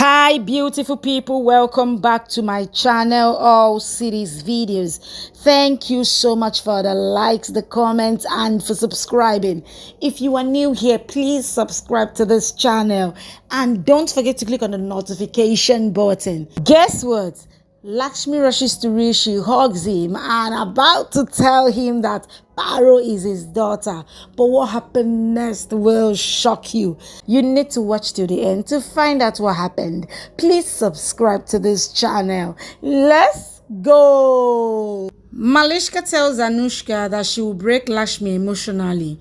Hi beautiful people, welcome back to my channel, all series videos. Thank you so much for the likes, the comments, and for subscribing. If you are new here, please subscribe to this channel and don't forget to click on the notification button. Guess what? Lakshmi rushes to Rishi, hugs him, and about to tell him that Paro is his daughter. But what happened next will shock you. You need to watch to the end to find out what happened. Please subscribe to this channel. Let's go. Malishka tells Anushka that she will break Lakshmi emotionally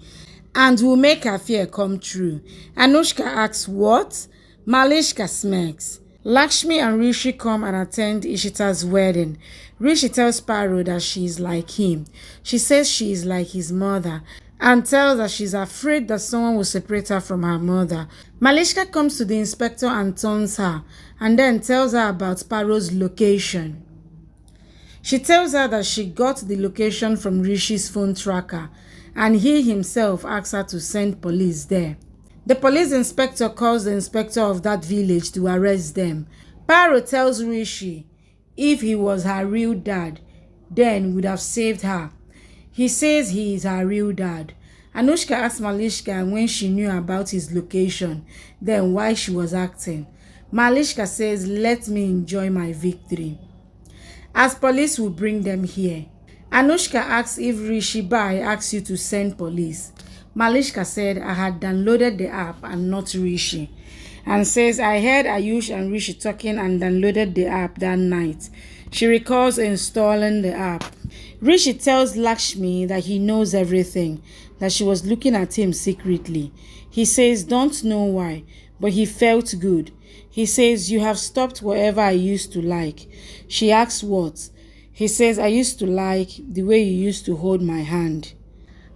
and will make her fear come true. Anushka asks what? Malishka smirks. Lakshmi and Rishi come and attend Ishita's wedding. Rishi tells Paro that she is like him. She says she is like his mother and tells her she's afraid that someone will separate her from her mother. Malishka comes to the inspector and taunts her and then tells her about Paro's location. She tells her that she got the location from Rishi's phone tracker and he himself asks her to send police there. The police inspector calls the inspector of that village to arrest them. Paro tells Rishi if he was her real dad, then would have saved her. He says he is her real dad. Anushka asks Malishka when she knew about his location, then why she was acting. Malishka says, "Let me enjoy my victory," as police will bring them here. Anushka asks if Rishi Bai asks you to send police. Malishka said, "I had downloaded the app and not Rishi," and says, "I heard Ayush and Rishi talking and downloaded the app that night." She recalls installing the app. Rishi tells Lakshmi that he knows everything, that she was looking at him secretly. He says, "Don't know why, but he felt good." He says, "You have stopped whatever I used to like." She asks what? He says, "I used to like the way you used to hold my hand."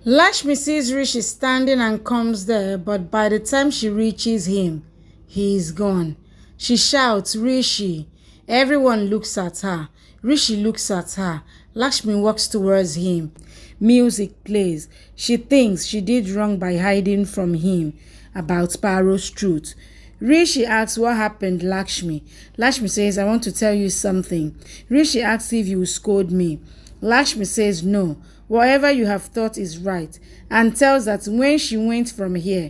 Lakshmi sees Rishi standing and comes there, but by the time she reaches him, he is gone. She shouts, "Rishi!" Everyone looks at her. Rishi looks at her. Lakshmi walks towards him. Music plays. She thinks she did wrong by hiding from him about Paro's truth. Rishi asks what happened, Lakshmi. Lakshmi says, "I want to tell you something." Rishi asks if you will scold me. Lakshmi says no. Whatever you have thought is right, and tells that when she went from here,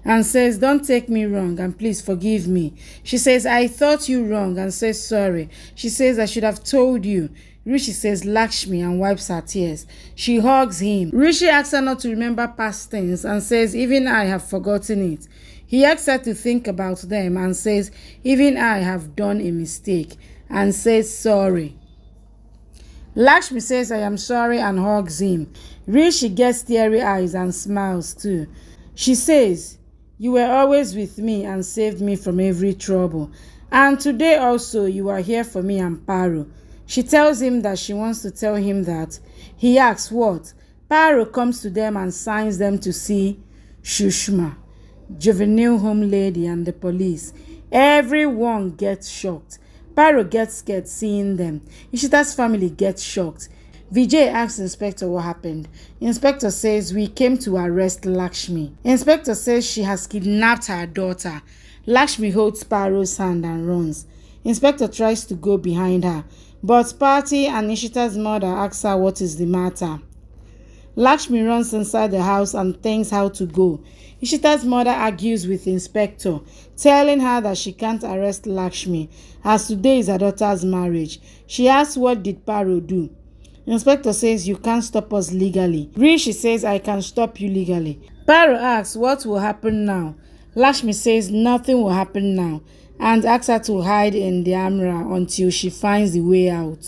and says, "Don't take me wrong and please forgive me." She says, "I thought you wrong," and says sorry. She says, "I should have told you." Rishi says Lakshmi and wipes her tears. She hugs him. Rishi asks her not to remember past things and says, "Even I have forgotten it." He asks her to think about them and says, "Even I have done a mistake," and says sorry. Lakshmi says, "I am sorry," and hugs him. Rishi gets teary eyes and smiles too. She says, "You were always with me and saved me from every trouble. And today also you are here for me and Paro." She tells him that she wants to tell him that. He asks what? Paro comes to them and signs them to see Shushma, juvenile home lady, and the police. Everyone gets shocked. Paro gets scared seeing them. Ishita's family gets shocked. Vijay asks Inspector what happened. Inspector says, "We came to arrest Lakshmi." Inspector says she has kidnapped her daughter. Lakshmi holds Paro's hand and runs. Inspector tries to go behind her, but Party and Ishita's mother asks her what is the matter. Lakshmi runs inside the house and thinks how to go. Ishita's mother argues with Inspector, telling her that she can't arrest Lakshmi as today is her daughter's marriage. She asks, "What did Paro do?" Inspector says, "You can't stop us legally." Rishi says, "I can stop you legally." Paro asks, "What will happen now?" Lakshmi says, "Nothing will happen now," and asks her to hide in the Amra until she finds the way out.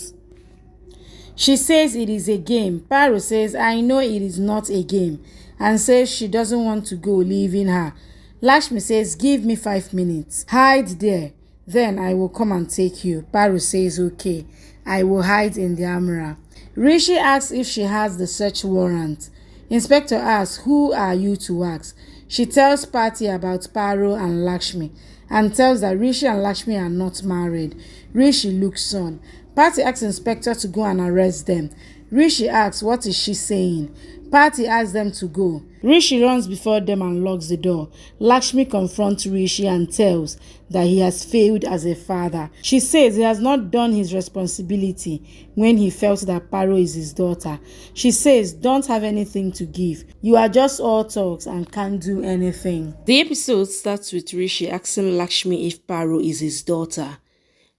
She says it is a game. Paro says, "I know it is not a game," and says she doesn't want to go, leaving her. Lakshmi says, "Give me 5 minutes. Hide there. Then I will come and take you." Paro says, "Okay, I will hide in the Amra." Rishi asks if she has the search warrant. Inspector asks, "Who are you to ask?" She tells Party about Paro and Lakshmi and tells that Rishi and Lakshmi are not married. Rishi looks on. Party asks Inspector to go and arrest them. Rishi asks what is she saying. Patty asks them to go. Rishi runs before them and locks the door. Lakshmi confronts Rishi and tells that he has failed as a father. She says he has not done his responsibility when he felt that Paro is his daughter. She says, don't have anything to give. You are just all talks and can't do anything. The episode starts with Rishi asking Lakshmi if Paro is his daughter.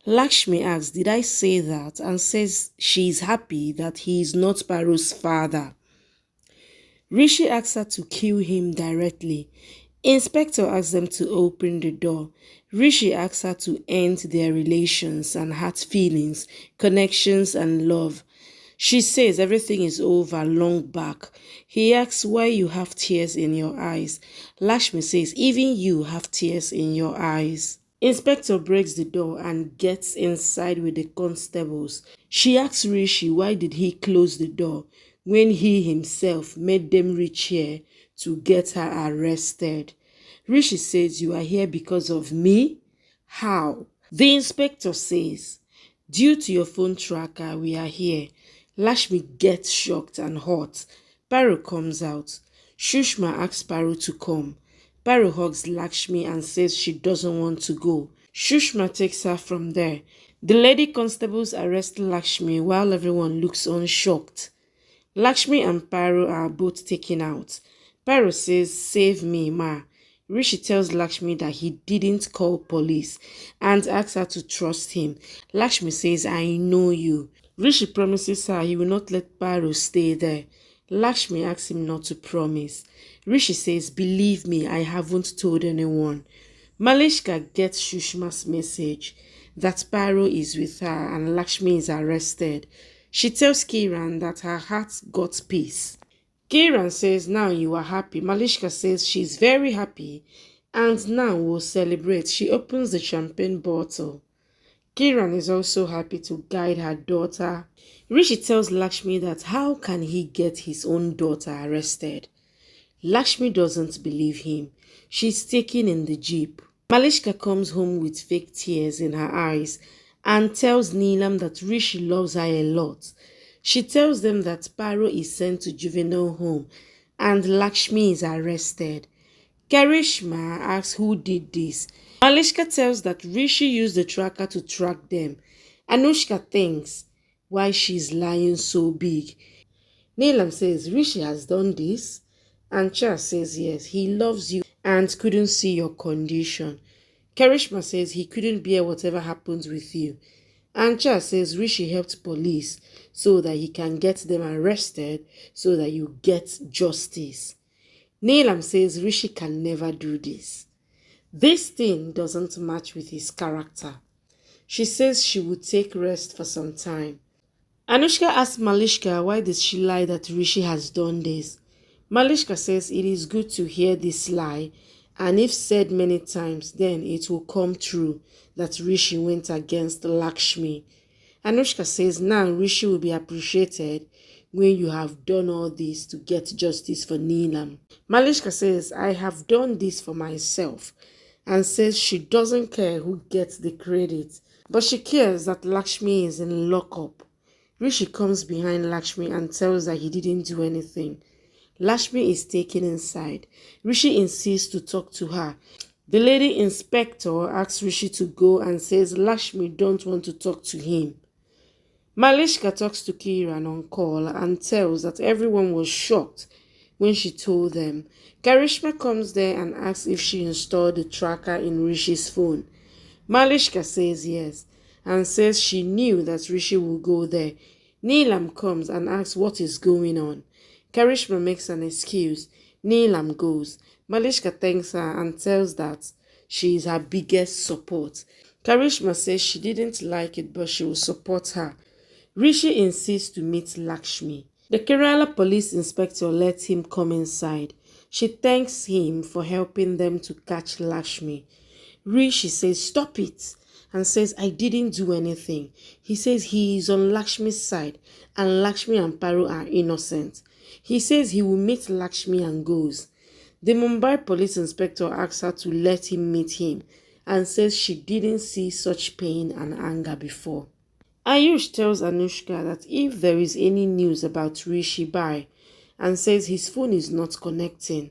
Lakshmi asks, did I say that? And says she is happy that he is not Paro's father. Rishi asks her to kill him directly. Inspector asks them to open the door. Rishi asks her to end their relations and heart feelings, connections and love. She says everything is over long back. He asks why you have tears in your eyes. Lakshmi says even you have tears in your eyes. Inspector breaks the door and gets inside with the constables. She asks Rishi why did he close the door when he himself made them reach here to get her arrested. Rishi says, you are here because of me? How? The inspector says, due to your phone tracker, we are here. Lakshmi gets shocked and hot. Paro comes out. Shushma asks Paro to come. Paro hugs Lakshmi and says she doesn't want to go. Shushma takes her from there. The lady constables arrest Lakshmi while everyone looks on shocked. Lakshmi and Paro are both taken out. Paro says, save me, ma. Rishi tells Lakshmi that he didn't call police and asks her to trust him. Lakshmi says, I know you. Rishi promises her he will not let Paro stay there. Lakshmi asks him not to promise. Rishi says, believe me, I haven't told anyone. Malishka gets Shushma's message that Paro is with her and Lakshmi is arrested. She tells Kiran that her heart got peace. Kiran says, now you are happy. Malishka says she's very happy and now we'll celebrate. She opens the champagne bottle. Kiran is also happy to guide her daughter. Rishi tells Lakshmi that how can he get his own daughter arrested? Lakshmi doesn't believe him. She's taken in the jeep. Malishka comes home with fake tears in her eyes and tells Neelam that Rishi loves her a lot. She tells them that Paro is sent to juvenile home and Lakshmi is arrested. Karishma asks who did this. Malishka tells that Rishi used the tracker to track them. Anushka thinks why she's lying so big. Neelam says Rishi has done this. And Cha says yes, he loves you and couldn't see your condition. Karishma says he couldn't bear whatever happens with you. And Cha says Rishi helped police so that he can get them arrested so that you get justice. Neelam says Rishi can never do this. This thing doesn't match with his character. She says she would take rest for some time. Anushka asks Malishka why did she lie that Rishi has done this. Malishka says it is good to hear this lie, and if said many times, then it will come true that Rishi went against Lakshmi. Anushka says now Rishi will be appreciated when you have done all this to get justice for Neelam. Malishka says, I have done this for myself, and says she doesn't care who gets the credit, but she cares that Lakshmi is in lockup. Rishi comes behind Lakshmi and tells her he didn't do anything. Lakshmi is taken inside. Rishi insists to talk to her. The lady inspector asks Rishi to go and says Lakshmi don't want to talk to him. Malishka talks to Kiran on call and tells that everyone was shocked when she told them. Karishma comes there and asks if she installed the tracker in Rishi's phone. Malishka says yes and says she knew that Rishi will go there. Neelam comes and asks what is going on. Karishma makes an excuse. Neelam goes. Malishka thanks her and tells that she is her biggest support. Karishma says she didn't like it but she will support her. Rishi insists to meet Lakshmi. The Kerala police inspector lets him come inside. She thanks him for helping them to catch Lakshmi. Rishi says stop it and says I didn't do anything. He says he is on Lakshmi's side and Lakshmi and Paro are innocent. He says he will meet Lakshmi and goes. The Mumbai police inspector asks her to let him meet him and says she didn't see such pain and anger before. Ayush tells Anushka that if there is any news about Rishi Bai and says his phone is not connecting,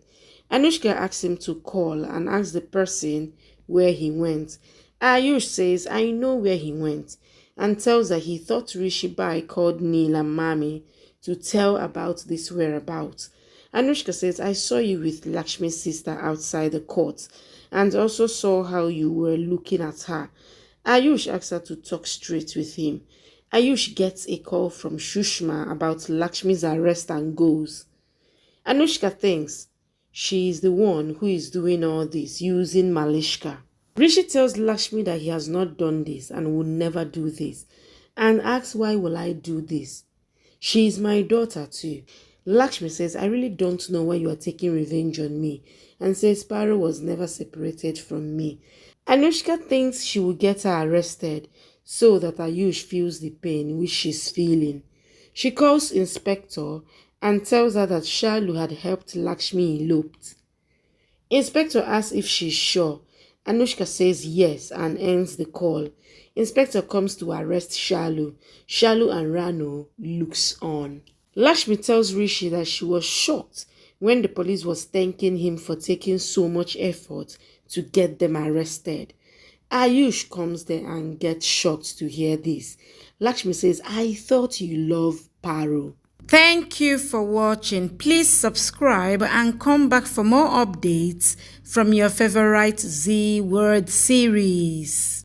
Anushka asks him to call and ask the person where he went. Ayush says, I know where he went, and tells that he thought Rishi Bai called Neil and Mami to tell about this whereabouts. Anushka says, I saw you with Lakshmi's sister outside the court and also saw how you were looking at her. Ayush asks her to talk straight with him. Ayush gets a call from Shushma about Lakshmi's arrest and goes. Anushka thinks she is the one who is doing all this using Malishka. Rishi tells Lakshmi that he has not done this and will never do this and asks, why will I do this? She is my daughter too. Lakshmi says, I really don't know why you are taking revenge on me, and says Paro was never separated from me. Anushka thinks she will get her arrested so that Ayush feels the pain which she's feeling. She calls Inspector and tells her that Shalu had helped Lakshmi eloped. Inspector asks if she's sure. Anushka says yes and ends the call. Inspector comes to arrest Shalu. Shalu and Rano looks on. Lakshmi tells Rishi that she was shocked when the police was thanking him for taking so much effort to get them arrested. Ayush comes there and gets shocked to hear this. Lakshmi says, I thought you loved Paro. Thank you for watching. Please subscribe and come back for more updates from your favorite Z Word series.